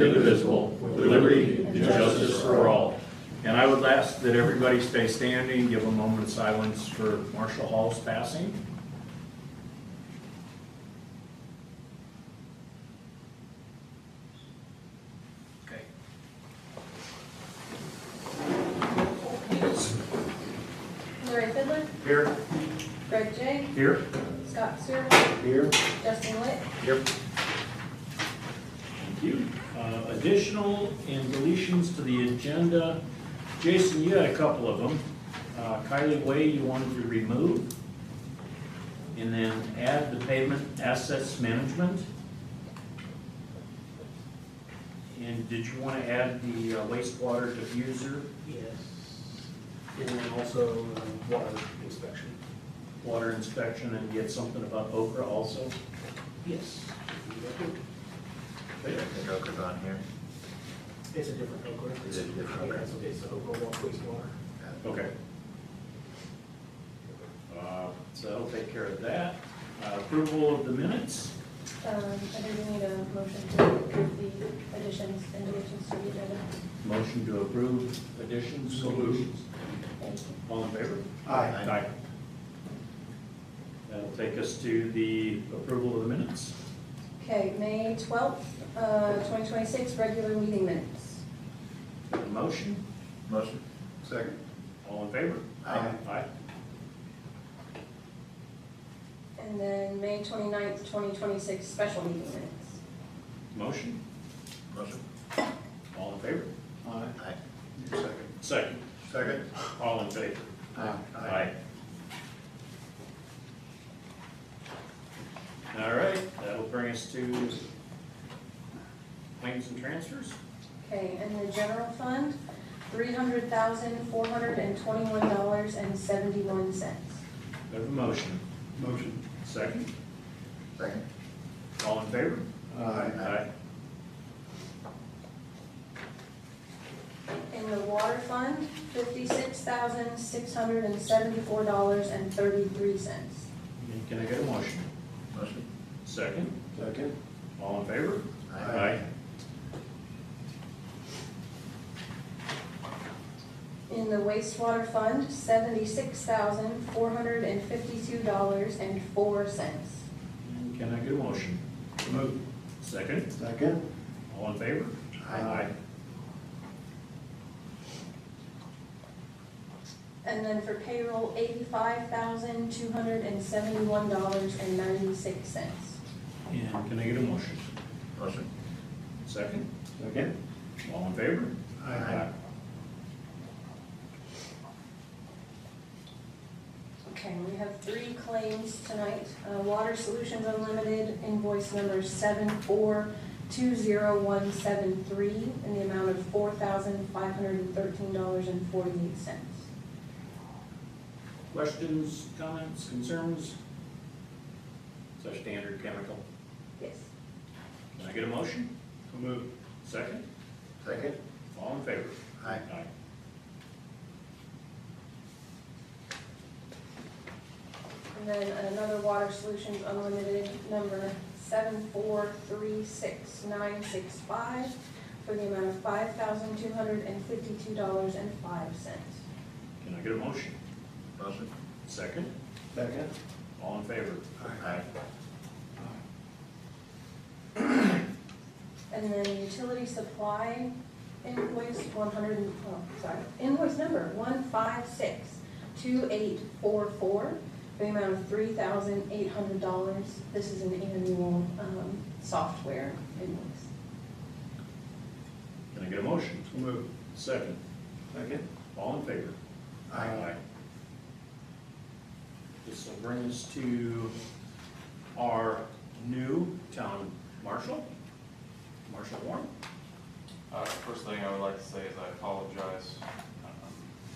indivisible, with liberty and justice for all. And I would ask that everybody stay standing, give a moment of silence for Marshall Hall's passing. Okay. Larry Fidler, Here. Greg J, Here. Scott Stewart, Here. Justin Witt. Yep. Thank you. Additional and deletions to the agenda. Jason, you had a couple of them. Kylie Way, you wanted to remove. And then add the pavement assets management. And did you want to add the wastewater diffuser, Yes. And then also water inspection. water inspection, and get something about Okra also? Yes. Okay. The Okra's on here. It's a different Okra. Is it different? Yeah, it's a Okra wastewater. Okay. So that'll take care of that. Approval of the minutes. I think we need a motion to approve the additions and deletions to the agenda. Motion to approve additions, solutions. Thank you. All in favor? Aye. That'll take us to the approval of the minutes. Okay, May 12th, 2026, regular meeting minutes. A motion, Motion. Second. all in favor? Aye. Aye. And then May 29th, 2026, special meeting minutes. Motion, Motion. all in favor? Aye. Second. Second, Second. all in favor? Aye. All right, that'll bring us to claims and transfers. Okay, and the general fund, $300,421.71. We have a motion. Motion. Second, Second. all in favor? Aye. In the water fund, $56,674.33. Can I get a motion? Motion. Second, Second. all in favor? Aye. In the wastewater fund, $76,452.04. And can I get a motion? Move. Second, Second. all in favor? Aye. And then for payroll, $85,271.96. And can I get a motion? Motion. Second, Second. all in favor? Aye. Okay, we have 3 claims tonight. Water Solutions Unlimited invoice number 7420173 in the amount of $4,513.48. Questions, comments, concerns? It's our standard chemical. Yes. Can I get a motion? Move. Second, Second. all in favor? Aye. And then another Water Solutions Unlimited number 7436965 for the amount of $5,252.05. Can I get a motion? Motion. Second, Second. all in favor? Aye. And then utility supply invoice invoice number 1562844 for the amount of $3,800. This is an annual software invoice. Can I get a motion? Move. Second, Second. all in favor? Aye. This will bring us to our new town marshal, Marshall Warren. First thing I would like to say is I apologize.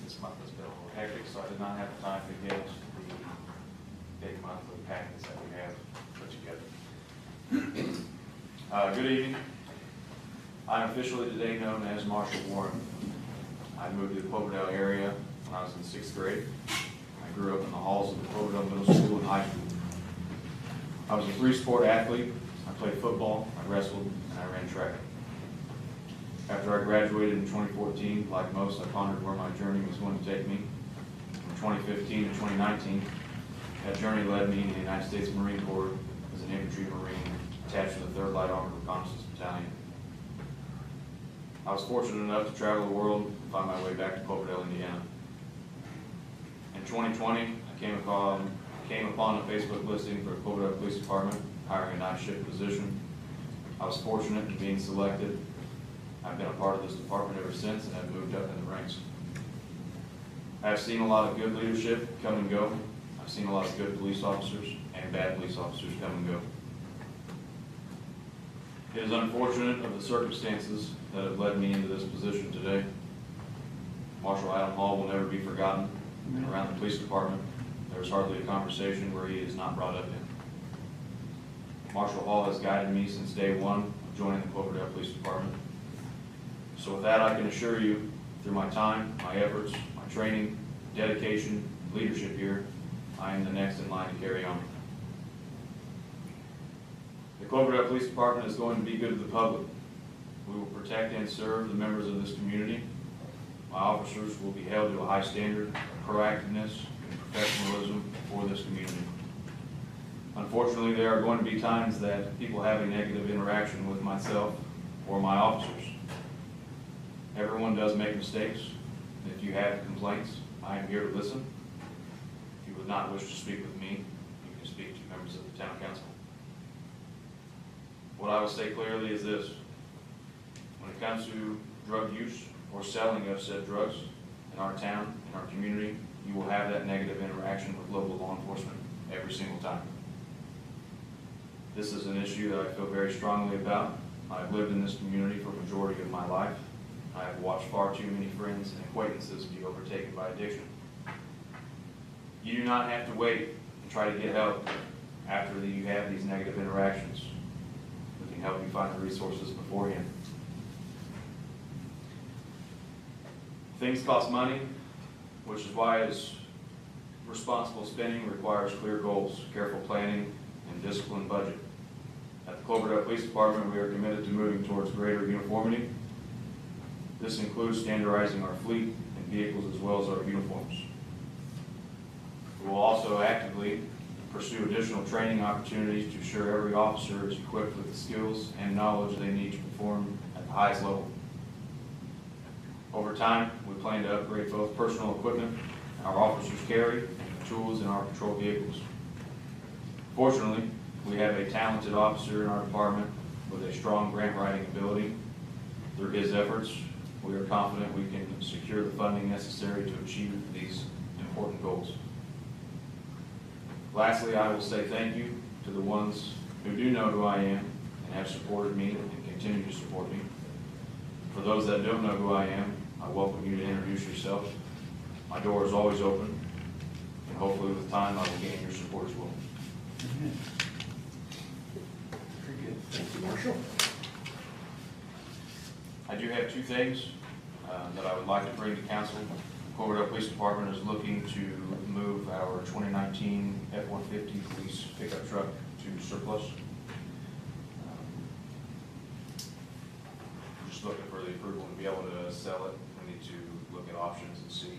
This month has been a little hectic, so I did not have time to get the big monthly packets that we have put together. Good evening. I'm officially today known as Marshall Warren. I moved to the Cloverdale area when I was in 6th grade. I grew up in the halls of the Cloverdale Middle School and High School. I was a 3-sport athlete. I played football, I wrestled, and I ran track. After I graduated in 2014, like most, I pondered where my journey was going to take me. From 2015 to 2019, that journey led me to the United States Marine Corps as an infantry marine attached to the 3rd Light Armored Reconnaissance Battalion. I was fortunate enough to travel the world and find my way back to Cloverdale, Indiana. In 2020, I came upon a Facebook listing for the Cloverdale Police Department, hiring a night shift position. I was fortunate in being selected. I've been a part of this department ever since and have moved up in the ranks. I've seen a lot of good leadership come and go. I've seen a lot of good police officers and bad police officers come and go. It is unfortunate of the circumstances that have led me into this position today. Marshal Adam Hall will never be forgotten, and around the police department, there is hardly a conversation where he is not brought up in. Marshal Hall has guided me since day one of joining the Cloverdale Police Department. So with that, I can assure you, through my time, my efforts, my training, dedication, leadership here, I am the next in line to carry on. The Cloverdale Police Department is going to be good to the public. We will protect and serve the members of this community. My officers will be held to a high standard of proactiveness and professionalism for this community. Unfortunately, there are going to be times that people have a negative interaction with myself or my officers. Everyone does make mistakes. If you have complaints, I am here to listen. If you would not wish to speak with me, you can speak to members of the town council. What I will say clearly is this: when it comes to drug use or selling of said drugs in our town, in our community, you will have that negative interaction with local law enforcement every single time. This is an issue that I feel very strongly about. I've lived in this community for the majority of my life. I have watched far too many friends and acquaintances be overtaken by addiction. You do not have to wait and try to get help after you have these negative interactions. We can help you find the resources beforehand. Things cost money, which is why responsible spending requires clear goals, careful planning, and disciplined budget. At the Cloverdale Police Department, we are committed to moving towards greater uniformity. This includes standardizing our fleet and vehicles as well as our uniforms. We will also actively pursue additional training opportunities to ensure every officer is equipped with the skills and knowledge they need to perform at the highest level. Over time, we plan to upgrade both personal equipment our officers carry and the tools in our patrol vehicles. Fortunately, we have a talented officer in our department with a strong grant writing ability. Through his efforts, we are confident we can secure the funding necessary to achieve these important goals. Lastly, I will say thank you to the ones who do know who I am and have supported me and continue to support me. For those that don't know who I am, I welcome you to introduce yourself. My door is always open, and hopefully with time I will gain your support as well. Very good. Thank you, Marshal. I do have two things that I would like to bring to council. The Cloverdale Police Department is looking to move our 2019 F-150 police pickup truck to surplus. Just looking for the approval to be able to sell it. We need to look at options and see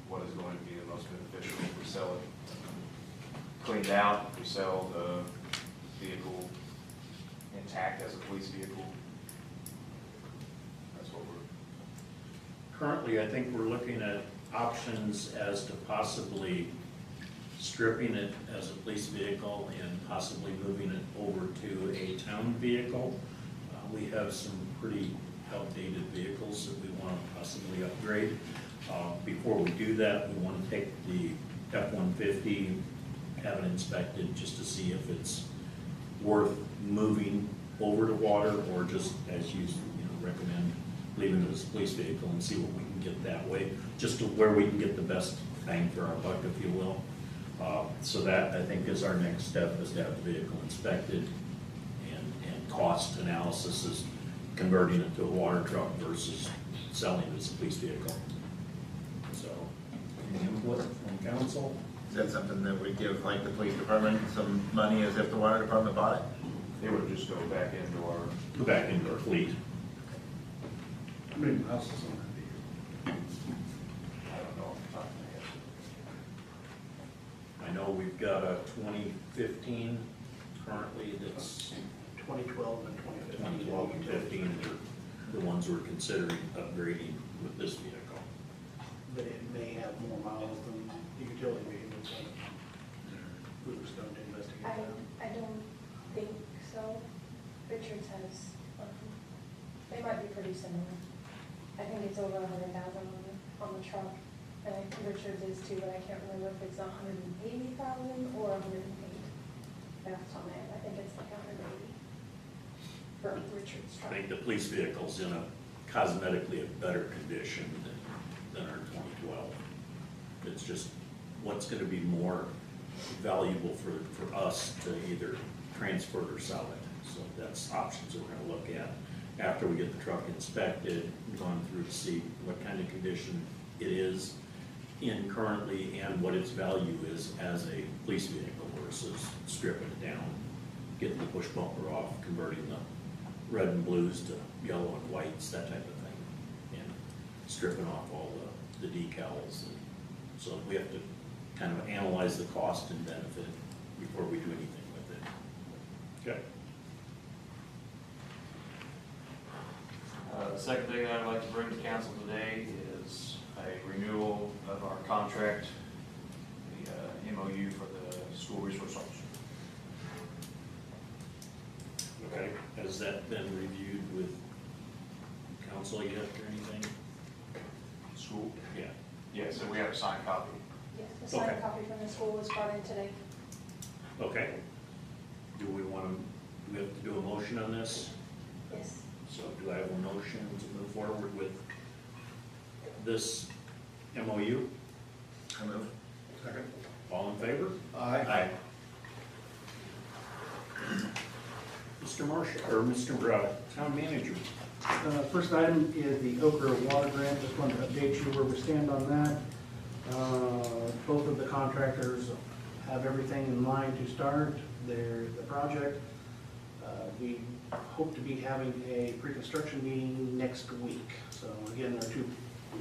what is going to be the most beneficial. If we sell it cleaned out, if we sell the vehicle intact as a police vehicle, that's what we're... Currently, I think we're looking at options as to possibly stripping it as a police vehicle and possibly moving it over to a town vehicle. We have some pretty outdated vehicles that we want to possibly upgrade. Before we do that, we want to take the F-150, have it inspected just to see if it's worth moving over to water, or just as you recommend, leaving it as a police vehicle and see what we can get that way, just to where we can get the best bang for our buck, if you will. So that, I think, is our next step, is to have the vehicle inspected, and cost analysis is converting it to a water truck versus selling it as a police vehicle. So, any input from council? Is that something that we give, like, the police department some money as if the water department bought it? It would just go back into our... Go back into our fleet. How many miles is on that vehicle? I don't know off the top of my head. I know we've got a 2015 currently that's 2012 and 2015. 2012 and 15 are the ones we're considering upgrading with this vehicle. But it may have more miles than the utility vehicles. We were going to investigate that. I don't think so. Richards has, they might be pretty similar. I think it's over 100,000 on the truck. And I think Richards is too, but I can't remember if it's 180,000 or 108. Off the top of my head, I think it's like 180 for Richards I truck. think the police vehicle's in a cosmetically a better condition than our 2012. It's just what's gonna be more valuable for us to either transfer or sell it. So that's options we're gonna look at after we get the truck inspected, gone through to see what kind of condition it is in currently and what its value is as a police vehicle versus stripping it down, getting the push bumper off, converting the red and blues to yellow and whites, that type of thing, and stripping off all the decals. And so we have to kind of analyze the cost and benefit before we do anything with it. Okay. The second thing that I'd like to bring to council today is a renewal of our contract, the MOU for the school resource officer. Okay, has that been reviewed with council yet or anything? School? Yeah. Yes, so we have a signed copy. Yes, the signed Okay. copy from the school was brought in today. Okay. Do we want to, do we have to do a motion on this? Yes. So do I have a motion to move forward with this MOU? I move. Second. All in favor? Aye. Mr. Marshall, or Mr. Town Manager? First item is the Oak Grove Water Grant. Just wanted to update you where we stand on that. Both of the contractors have everything in line to start the project. We hope to be having a pre-construction meeting next week. So again, there are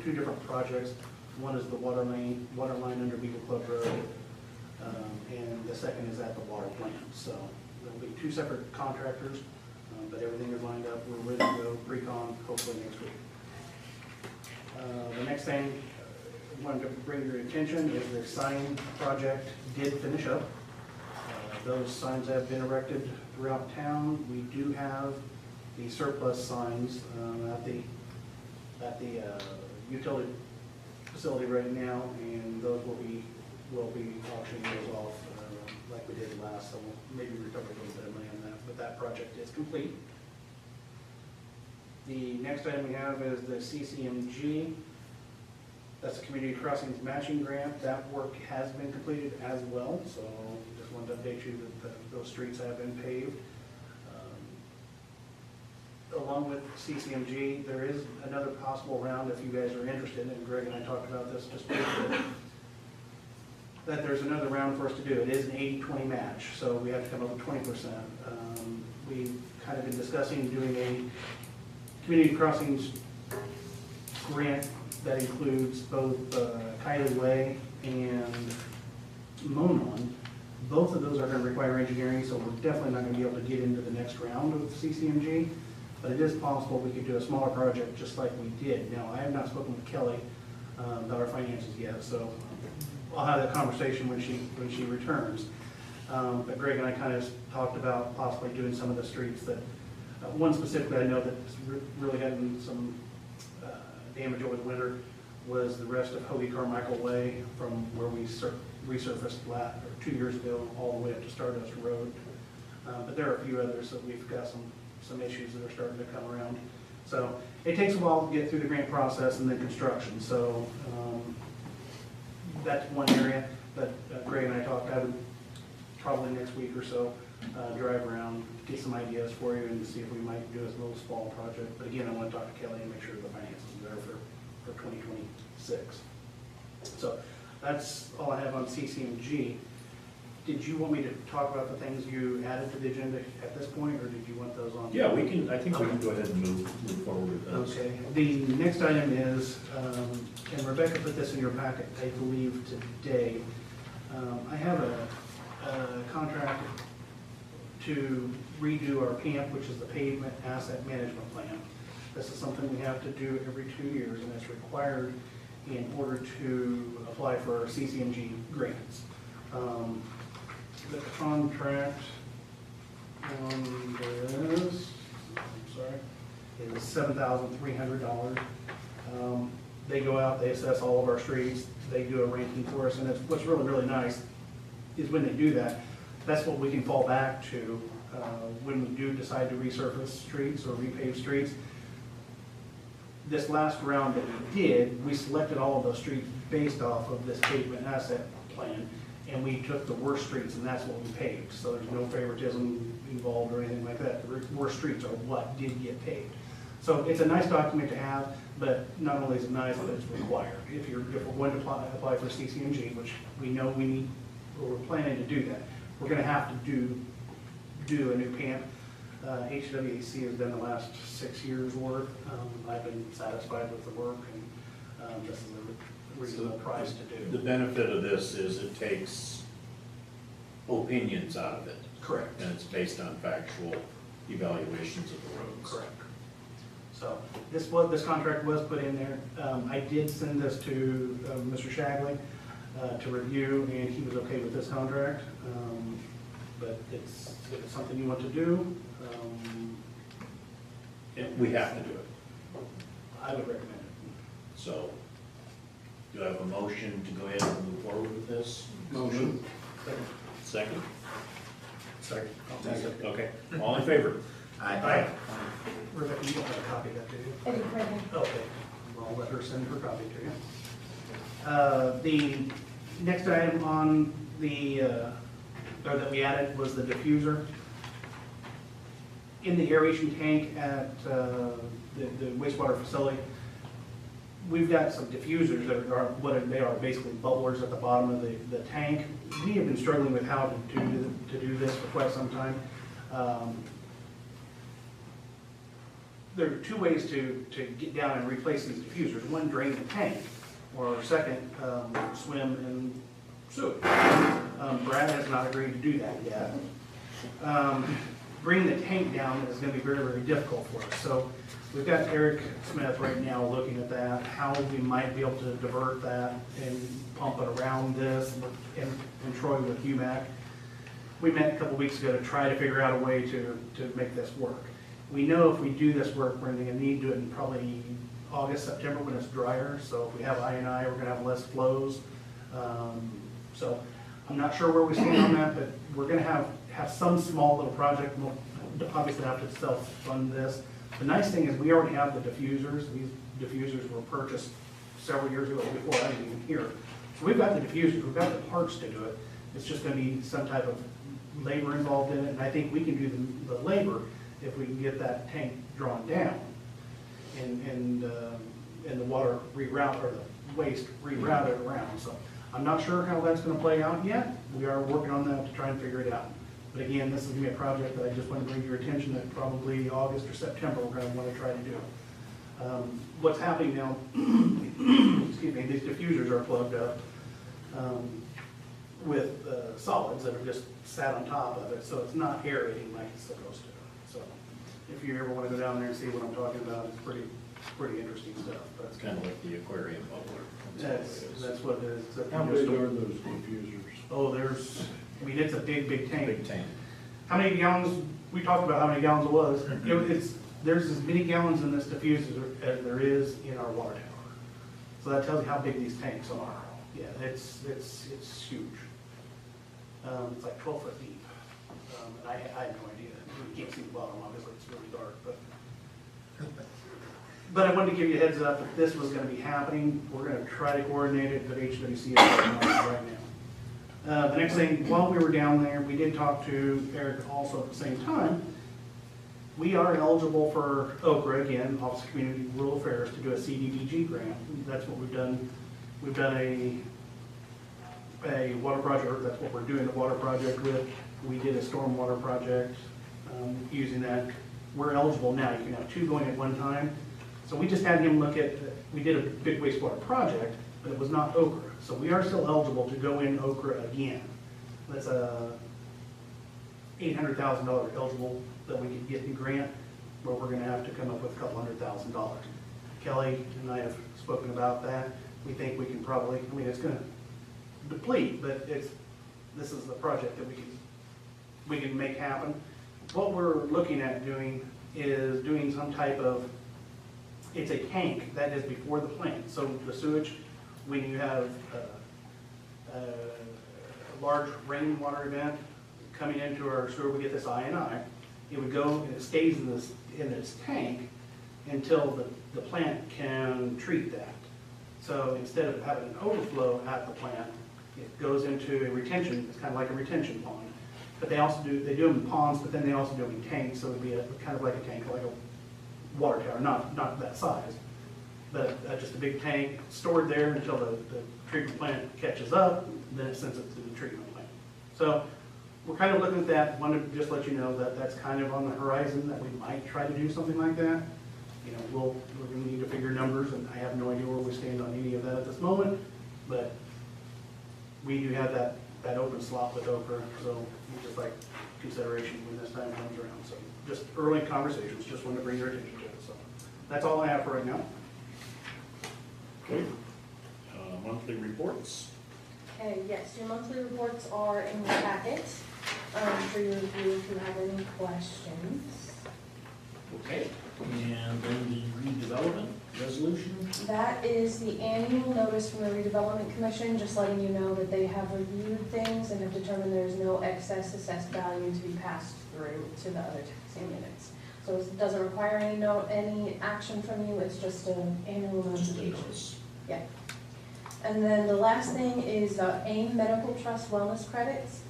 two different projects. One is the water line under Beagle Club Road, and the second is at the water plant. So there'll be two separate contractors, but everything is lined up. We're ready to go pre-con hopefully next week. The next thing I wanted to bring your attention is the sign project did finish up. Those signs have been erected throughout town. We do have the surplus signs at the utility facility right now, and those will be auctioning those off like we did last, so we'll maybe recover a little bit of money on that, but that project is complete. The next item we have is the CCMG. That's the Community Crossings Matching Grant. That work has been completed as well, so just wanted to update you that those streets have been paved. Along with CCMG, there is another possible round if you guys are interested, and Greg and I talked about this just briefly, that there's another round for us to do. It is an 80-20 match, so we have to come up with 20%. We've kind of been discussing doing a Community Crossings grant that includes both Kylie Way and Monon. Both of those are going to require engineering, so we're definitely not going to be able to get into the next round of CCMG, but it is possible we could do a smaller project just like we did. Now, I have not spoken with Kelly about our finances yet, so I'll have that conversation when she returns. But Greg and I kind of talked about possibly doing some of the streets that, one specifically I know that's really gotten some damage over the winter was the rest of Hoagie Carmichael Way from where we resurfaced 2 years ago all the way up to Stardust Road. But there are a few others that we've got some issues that are starting to come around. So it takes a while to get through the grant process and then construction. So that's one area that Greg and I talked. I would probably next week or so drive around, get some ideas for you and see if we might do a little small project. But again, I want to talk to Kelly and make sure the finances are there for 2026. So that's all I have on CCMG. Did you want me to talk about the things you added to the agenda at this point, or did you want those on? Yeah, we can, I think we can go ahead and move forward with those. Okay, the next item is, and Rebecca put this in your packet, I believe, today. I have a contract to redo our PAMP, which is the Pavement Asset Management Plan. This is something we have to do every 2 years, and it's required in order to apply for CCMG grants. The contract on this, I'm sorry, is $7,300. They go out, they assess all of our streets, they do a ranking for us, and it's, what's really, really nice is when they do that, that's what we can fall back to when we do decide to resurface streets or repave streets. This last round that we did, we selected all of those streets based off of this pavement asset plan, and we took the worst streets, and that's what we paved. So there's no favoritism involved or anything like that. The worst streets are what did get paved. So it's a nice document to have, but not only is it nice, but it's required. If we're going to apply for CCMG, which we know we need, or we're planning to do that, we're gonna have to do a new PAMP. HWAC has done the last 6 years' work. I've been satisfied with the work, and this is a reasonable price to The do. benefit of this is it takes opinions out of it. Correct. And it's based on factual evaluations of the roads. Correct. So this contract was put in there. I did send this to Mr. Shagley to review, and he was okay with this contract. But if it's something you want to do, And we have to do it. I would recommend it. So, do I have a motion to go ahead and move forward with this? Motion. Second? Second. Okay, all in favor? Aye. Rebecca, you don't have a copy of that, do you? I didn't print it. Okay, well, I'll let her send her copy to you. The next item on the, or that we added was the diffuser. In the aeration tank at the wastewater facility, we've got some diffusers that are, what they are, basically bubblers at the bottom of the tank. We have been struggling with how to do this for quite some time. There are 2 ways to get down and replace these diffusers. One, drain the tank, or second, swim in sewage. Brad has not agreed to do that yet. Bringing the tank down is gonna be very, very difficult for us. So we've got Eric Smith right now looking at that, how we might be able to divert that and pump it around this, and Troy with UMAC. We met a couple weeks ago to try to figure out a way to make this work. We know if we do this work, we're gonna need to do it in probably August, September when it's drier. So if we have I&I, we're gonna have less flows. So I'm not sure where we stand on that, but we're gonna have some small little project. We'll obviously have to self-fund this. The nice thing is we already have the diffusers. These diffusers were purchased several years ago before I was even here. So we've got the diffusers, we've got the parts to do it. It's just gonna be some type of labor involved in it, and I think we can do the labor if we can get that tank drawn down and the water reroute, or the waste rerouted around. So I'm not sure how that's gonna play out yet. We are working on that to try and figure it out. But again, this is gonna be a project that I just want to bring to your attention that probably August or September, we're gonna wanna try to do. What's happening now, excuse me, these diffusers are plugged up with solids that are just sat on top of it, so it's not aerating like it's supposed to. So if you ever wanna go down there and see what I'm talking about, it's pretty interesting stuff. But It's kind of like the aquarium bubbler. that's what it is. Except How you big just- are those diffusers? Oh, it's a big tank. Big tank. How many gallons, we talked about how many gallons it was. There's as many gallons in this diffuser as there is in our water tower. So that tells you how big these tanks are. Yeah, it's huge. It's like 12 foot deep. And I had no idea. You can't see the bottom, obviously, it's really dark, but I wanted to give you a heads up that this was gonna be happening. We're gonna try to coordinate it, but HWC is working on it right now. The next thing, while we were down there, we did talk to Eric also at the same time. We are eligible for Okra, again, Office of Community Rural Affairs, to do a CDBG grant. That's what we've done. We've done a water project, that's what we're doing the water project with. We did a stormwater project using that. We're eligible now, you can have two going at one time. So we just had him look at, we did a big wastewater project, but it was not Okra. So we are still eligible to go in Okra again. That's a $800,000 eligible that we could get in grant, where we're gonna have to come up with a couple $100,000. Kelly and I have spoken about that. We think we can probably, I mean, it's gonna deplete, but this is the project that we can make happen. What we're looking at doing is doing some type of, it's a tank that is before the plant. So the sewage, when you have a large rainwater event coming into our sewer, we get this I&I. It would go and it stays in this tank until the plant can treat that. So instead of having an overflow at the plant, it goes into a retention, it's kind of like a retention pond. But they do them in ponds, but then they also do them in tanks, so it'd be kind of like a tank, like a water tower, not that size. But just a big tank stored there until the treatment plant catches up, then it sends it to the treatment plant. So we're kind of looking at that, wanted to just let you know that that's kind of on the horizon, that we might try to do something like that. You know, we're going to need to figure numbers, and I have no idea where we stand on any of that at this moment, but we do have that open slot with Okra, so we just like consideration when this time comes around. So just early conversations, just wanted to bring your attention to it. So that's all I have for right now. Okay. Monthly reports. Okay, yes, your monthly reports are in your packet for your review if you have any questions. Okay. And then the redevelopment resolution. That is the annual notice from the redevelopment commission, just letting you know that they have reviewed things and have determined there is no excess assessed value to be passed through to the other taxing units. So it doesn't require any action from you, it's just an annual Just a notification. notice. Yeah. And then the last thing is AIM Medical Trust wellness credits.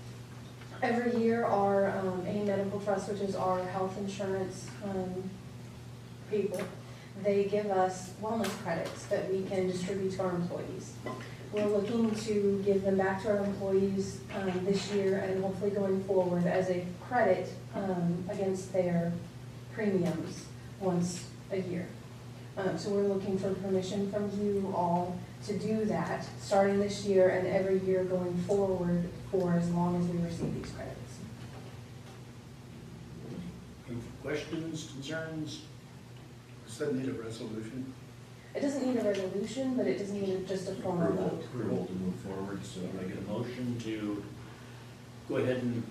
Every year our AIM Medical Trust, which is our health insurance people, they give us wellness credits that we can distribute to our employees. We're looking to give them back to our employees this year and hopefully going forward as a credit against their premiums once a year. So we're looking for permission from you all to do that, starting this year and every year going forward for as long as we receive these credits. Any questions, concerns? Does that need a resolution? It doesn't need a resolution, but it does need just a formal vote. Approval to move forward, so I get a motion to go ahead and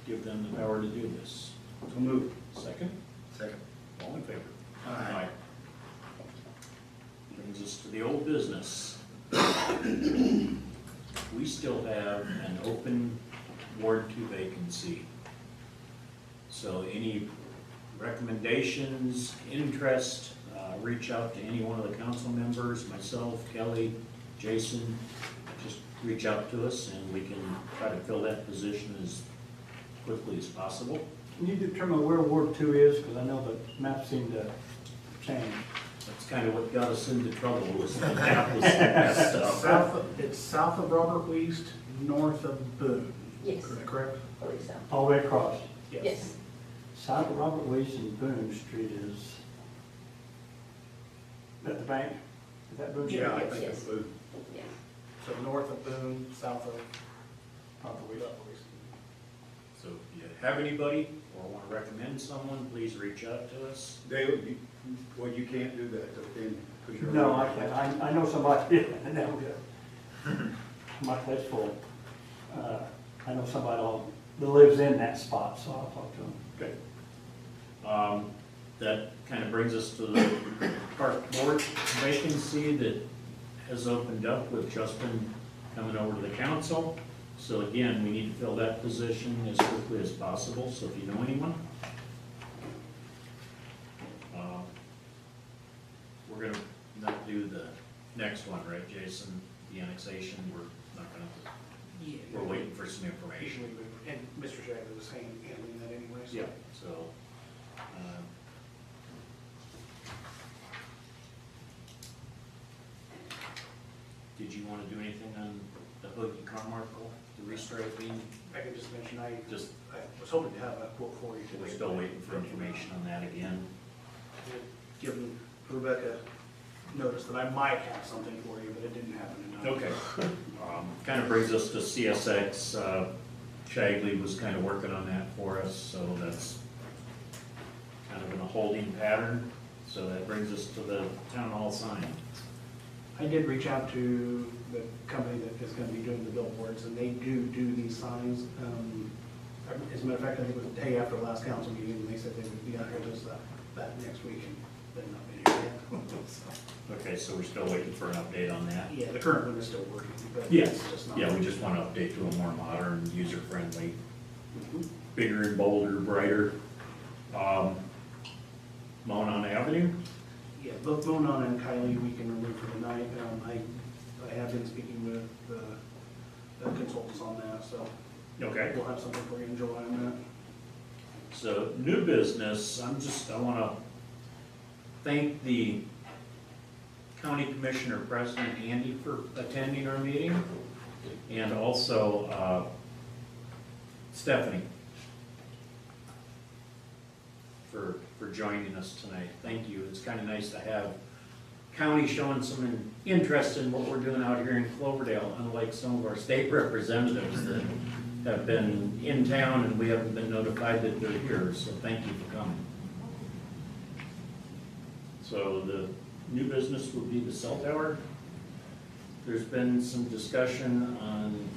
give them the power to do this. So moved. Second, Second. all in favor? Aye. Brings us to the old business. We still have an open Ward 2 vacancy. So any recommendations, interest, reach out to any one of the council members, myself, Kelly, Jason, just reach out to us and we can try to fill that position as quickly as possible. Can you determine where Ward 2 is? Because I know the maps seem to change. That's kind of what got us into trouble, was the map was messed up. It's south of Robert Weist, north of Boone. Yes, Correct? I believe so. All the way across. Yes. South of Robert Weiss and Boone Street is, at the bank? Is that Boone Street? Yeah, I Yes. think it's food. Yes. So north of Boone, south of Robert Weiss. So if you have anybody or want to recommend someone, please reach out to us. Dale, well, you can't do that, then, because you're. No, I can't. I know somebody, no, my plate's full. I know somebody that lives in that spot, so I'll talk to him. Okay. That kind of brings us to the park board vacancy that has opened up with Justin coming over to the council. So again, we need to fill that position as quickly as possible, so if you know anyone. We're gonna not do the next one, right, Jason? The annexation, we're not gonna, we're waiting for some information. Usually, and Mr. Shagler was handling that anyway. So. Yeah, so, did you want to do anything on the Hoogie Carmichael, the restriping? I could just mention, I Just, was hoping to have a quote for you today. we're still waiting for information on that again. Given Rebecca notice that I might have something for you, but it didn't happen tonight. Okay. Kind of brings us to CSX. Shagley was kind of working on that for us, so that's kind of in a holding pattern. So that brings us to the town hall sign. I did reach out to the company that is gonna be doing the billboards, and they do these signs. As a matter of fact, I think it was the day after the last council meeting, and they said they would be out here just that next week, and they've not been here yet. So, Okay, so we're still waiting for an update on that? yeah, the current one is still working, but Yes. it's just not. Yeah, we just want to update to a more modern, user-friendly, Mhm. bigger and bolder, brighter. Monon Avenue? Yeah, both Monon and Kylie, we can remove for tonight. I have been speaking with the consultants on that, so Okay. we'll have something for you in July on that. So, new business, I want to thank the County Commissioner President Andy for attending our meeting, and also Stephanie for joining us tonight. Thank you. It's kind of nice to have county showing some interest in what we're doing out here in Cloverdale, unlike some of our state representatives that have been in town and we haven't been notified that they're here, so thank you for coming. So the new business would be the cell tower. There's been some discussion on,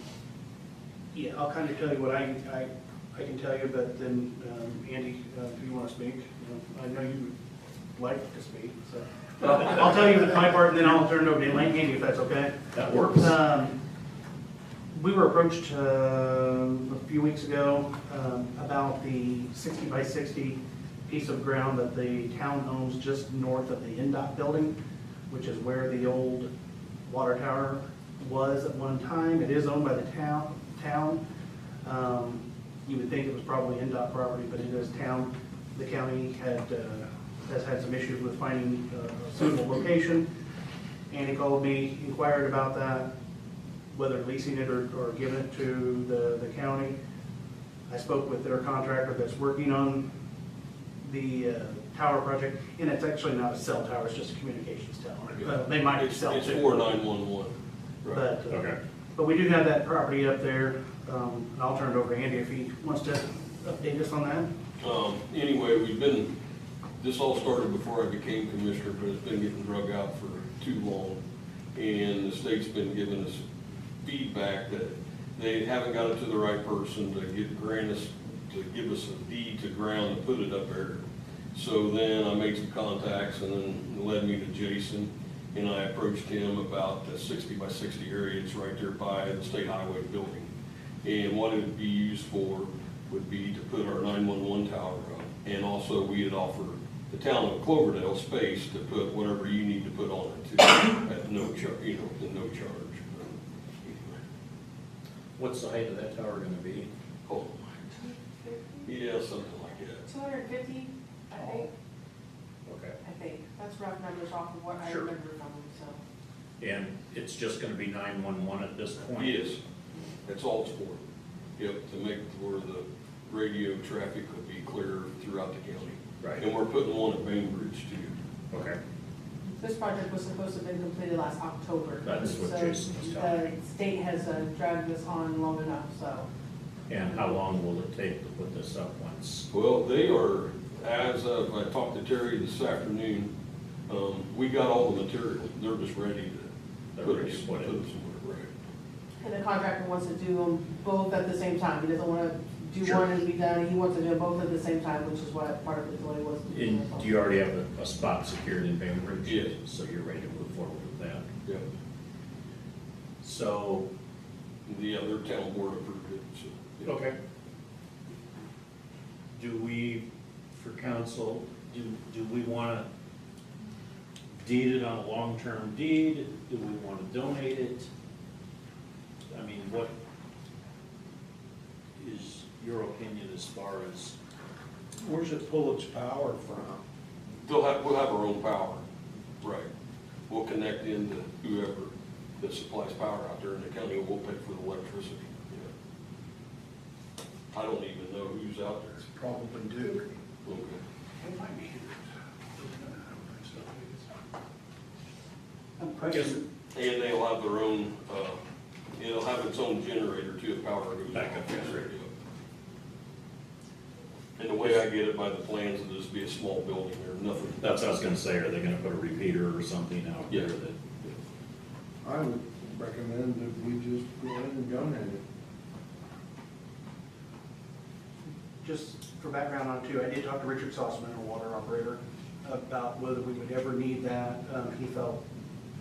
Yeah, I'll kind of tell you what I can tell you, but then, Andy, if you want to speak, I know you would like to speak, so. I'll tell you my part, and then I'll turn it over to Andy, if that's okay. that works. We were approached a few weeks ago about the 60 by 60 piece of ground that the town owns just north of the NDOT building, which is where the old water tower was at one time. It is owned by the town. You would think it was probably NDOT property, but it is town. The county has had some issues with finding a suitable location. Andy called me, inquired about that, whether leasing it or giving it to the county. I spoke with their contractor that's working on the tower project, and it's actually not a cell tower, it's just a communications tower. They might be cell It's too. for 911. Right. But, Okay. but we do have that property up there. And I'll turn it over to Andy if he wants to update us on that. Anyway, this all started before I became commissioner, but it's been getting drug out for too long. And the state's been giving us feedback that they haven't got it to the right person to give us a deed to ground to put it up there. So then I made some contacts, and then it led me to Jason, and I approached him about the 60 by 60 area. It's right there by the state highway building. And what it would be used for would be to put our 911 tower up. And also we had offered the town of Cloverdale space to put whatever you need to put on it too, at no charge, at no charge. Anyway. What's the height of that tower gonna be? Oh, yeah, something like that. 250, I think, Okay. that's rough numbers off of what I Sure. remember from them, so. And it's just gonna be 911 at this point? Yes, that's all it's for. Yep, to make where the radio traffic would be clear throughout the county. Right. And we're putting one at Bainbridge too. Okay. This project was supposed to have been completed last October. That's what So Jason was telling me. The state has dragged this on long enough, so. And how long will it take to put this up once? Well, they are, as of, I talked to Terry this afternoon, we got all the material. They're just ready to They're put ready it to put it. somewhere, right. And the contractor wants to do them both at the same time. He doesn't want to do Sure. one and be done. He wants to do them both at the same time, which is what part of the delay was. And do you already have a spot secured in Bainbridge? Yes. So you're ready to move forward with that? Yep. So, The other town board approved it, so. yeah. okay. Do we, for council, do we want to deed it on a long-term deed? Do we want to donate it? I mean, what is your opinion as far as, Where's it pull its power from? We'll have our own power, right. We'll connect into whoever. that supplies power out there, and the county will pay for the electricity. Yeah. I don't even know who's out there. It's probably Duke. Okay. It might be. I'm questioning, And they'll have their own, it'll have its own generator too, if power goes out. Backup generator. And the way I get it by the plans, it'll just be a small building there, nothing. That's what I was gonna say, are they gonna put a repeater or something out there Yeah. that? I would recommend that we just go ahead and donate it. Just for background on it too, I did talk to Richard Sossman, our water operator, about whether we would ever need that. He felt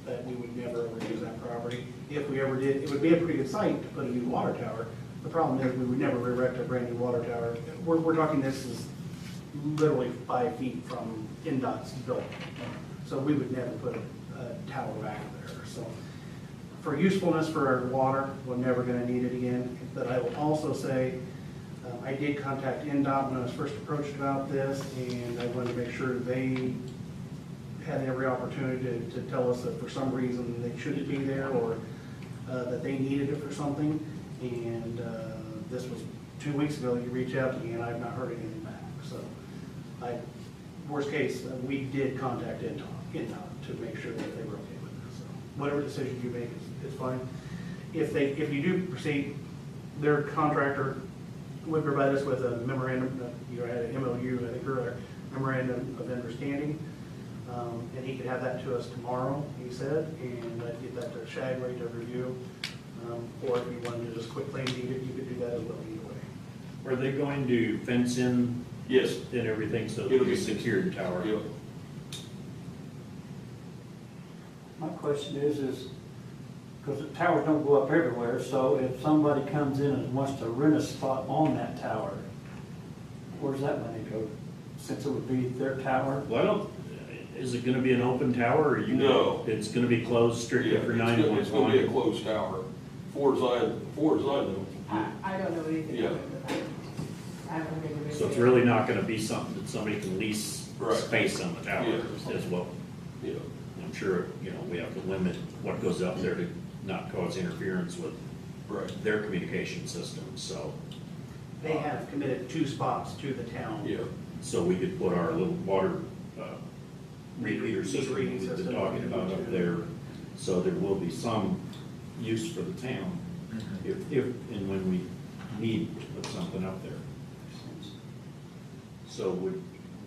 that we would never ever use that property. If we ever did, it would be a pretty good site to put a new water tower. The problem is we would never erect a brand new water tower. We're talking this is literally 5 feet from NDOT's building. So we would never put a tower back there. So for usefulness for our water, we're never gonna need it again. But I will also say, I did contact NDOT when I was first approached about this, and I wanted to make sure they had every opportunity to tell us that for some reason they shouldn't be there, or that they needed it for something. And this was 2 weeks ago, you reached out to me, and I've not heard anything back. So worst case, we did contact NDOT to make sure that they were okay with it. So whatever decision you make is fine. If you do proceed, their contractor would provide us with a memorandum, you had an MOU, I think, or a memorandum of understanding. And he could have that to us tomorrow, he said, and I'd get that to Shagway to review. Or if you wanted to just quit claim deed it, you could do that as well either way. Are they going to fence in Yes. and everything so It'll it'll be be secured tower? Yeah. my question is, because the towers don't go up everywhere, so if somebody comes in and wants to rent a spot on that tower, where's that money go? Since it would be their tower? Well, I don't, is it gonna be an open tower or you? No. It's gonna be closed strictly Yeah, for it's gonna be a 911? closed tower, far as I know. I don't know anything Yeah. about it. I haven't heard anything. So it's really not gonna be something that somebody can lease Right. space on the tower Yeah. as well? Yeah. I'm sure, we have to limit what goes up there to not cause interference with Right. their communication system, so. They have committed 2 spots to the town. Yeah. So we could put our little water repeater system reading we've been system. talking about up there. So there will be some use for the town if and when we need to put something up there. So would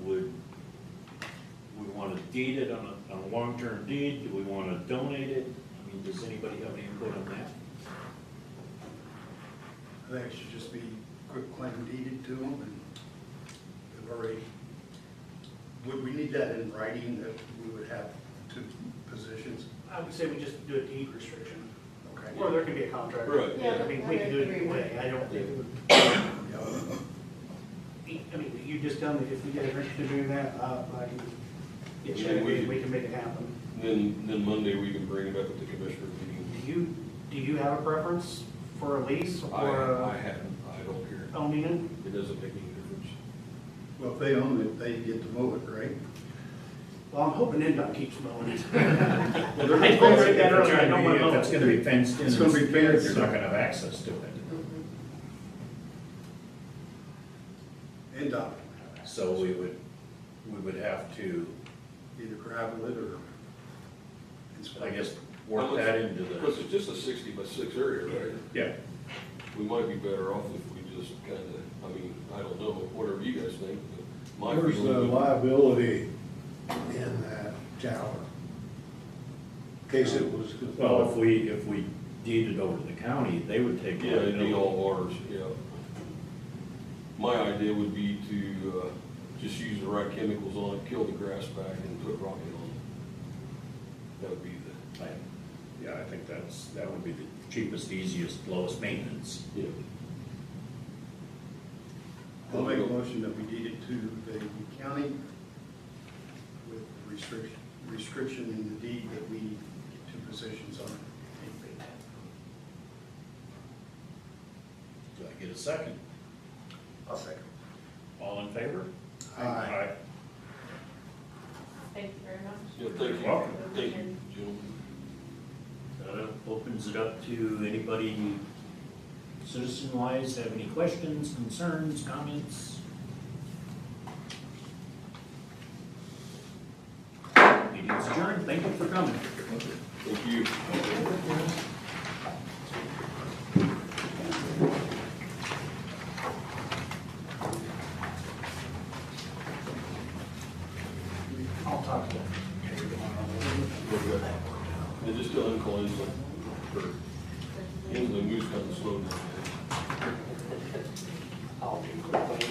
we want to deed it on a long-term deed? Do we want to donate it? I mean, does anybody have any input on that? I think it should just be quick claim deeded to them, and they've already, would we need that in writing, that we would have 2 positions? I would say we just do a deed restriction, Okay. or there could be a contract. Right. Yeah, I mean, we can do it either way. I don't think it would, I mean, you just tell me if you guys are interested in doing that, I can get Yeah, Shagway, we can make it happen. Then Monday we can bring it up at the commissioner meeting. Do you have a preference for a lease or I haven't, I don't care. owning it? It doesn't make any difference. Well, if they own it, they get to mow it, right? Well, I'm hoping NDOT keeps mowing it. Well, they're I gonna told fence Rick it. that earlier, I don't want to If mow it's it. gonna be fenced in. It's gonna be fenced. You're not gonna have access to it. NDOT, So we would have to, either gravel it or. I guess, work that into Because the, it's just a 60 by 6 area, right? yeah. We might be better off if we just kind of, I mean, I don't know, whatever you guys think, but my Where's the feeling. liability in that tower? In case it was. Well, if we deeded over to the county, they would take. Yeah, it'd be all ours, yeah. My idea would be to just use the right chemicals on it, kill the grass back, and put rocket on it. That would be Yeah, I think that would be the cheapest, easiest, lowest maintenance. yeah. I'll make a motion that we deed it to the county with restriction in the deed that we get 2 positions on it. Do I get a second? I'll second. All in favor? Aye. Thank you very much. Yeah, thank you. Welcome. Thank you, gentlemen. Opens it up to anybody citizen-wise, have any questions, concerns, comments? Meeting's adjourned, thank you for coming. Thank you. I'll talk to them. They just still inclines for, in the news kind of slowed down. I'll